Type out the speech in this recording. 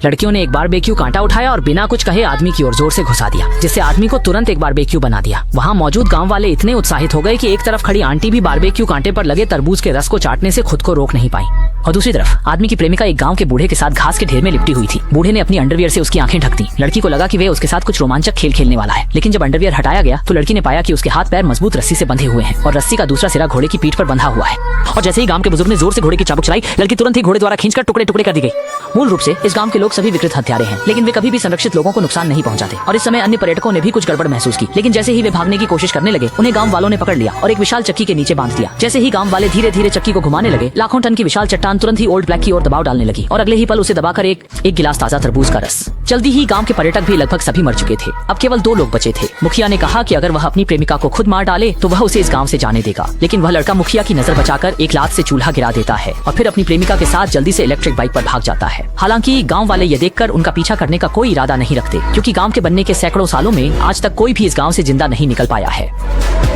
लड़कियों ने एक बारबेक्यू कांटा उठाया और बिना कुछ कहे आदमी की ओर जोर से घुसा दिया, जिससे आदमी को तुरंत एक बारबेक्यू बना दिया। वहाँ मौजूद गाँव वाले इतने उत्साहित हो गए कि एक तरफ खड़ी आंटी भी बारबेक्यू कांटे पर लगे तरबूज के रस को चाटने से खुद को रोक नहीं पाई, और दूसरी तरफ आदमी की प्रेमिका एक गांव के बूढ़े के साथ घास के ढेर में लिपटी हुई थी। बूढ़े ने अपनी अंडरवियर से उसकी आंखें ढक दी। लड़की को लगा कि वह उसके साथ कुछ रोमांचक खेल खेलने वाला है, लेकिन जब अंडरवियर हटाया गया तो लड़की ने पाया कि उसके हाथ पैर मजबूत रस्सी से बंधे हुए हैं और रस्सी का दूसरा सिरा घोड़े की पीठ पर बंधा हुआ है। और जैसे ही गांव के बुजुर्ग ने जोर से घोड़े की चाबुक चलाई, लड़की तुरंत ही घोड़े द्वारा खींचकर टुकड़े टुकड़े कर दी गई। मूल रूप से इस गांव के लोग सभी विकृत हत्यारे हैं, लेकिन वे कभी भी संरक्षित लोगों को नुकसान नहीं पहुंचाते। और इस समय अन्य पर्यटकों ने भी कुछ गड़बड़ महसूस की, लेकिन जैसे ही वे भागने की कोशिश करने लगे, उन्हें गांव वालों ने पकड़ लिया और एक विशाल चक्की के नीचे बांध दिया। जैसे ही गांव वाले धीरे धीरे चक्की को घुमाने लगे, लाखों टन की विशाल चट्टान तुरंत ही ओल्ड ब्लैक की ओर दबाव डालने लगी और अगले ही पल उसे दबाकर एक गिलास ताजा तरबूज का रस। जल्दी ही गांव के पर्यटक भी लगभग सभी मर चुके थे। अब केवल 2 लोग बचे थे। मुखिया ने कहा कि अगर वह अपनी प्रेमिका को खुद मार डाले तो वह उसे इस गांव से जाने देगा, लेकिन वह लड़का मुखिया की नजर बचाकर एक लात से चूल्हा गिरा देता है और फिर अपनी प्रेमिका के साथ जल्दी से इलेक्ट्रिक बाइक पर भाग जाता है। हालांकि गांव वाले ये देखकर उनका पीछा करने का कोई इरादा नहीं रखते, क्योंकि गांव के बनने के सैकड़ों सालों में आज तक कोई भी इस गांव से जिंदा नहीं निकल पाया है।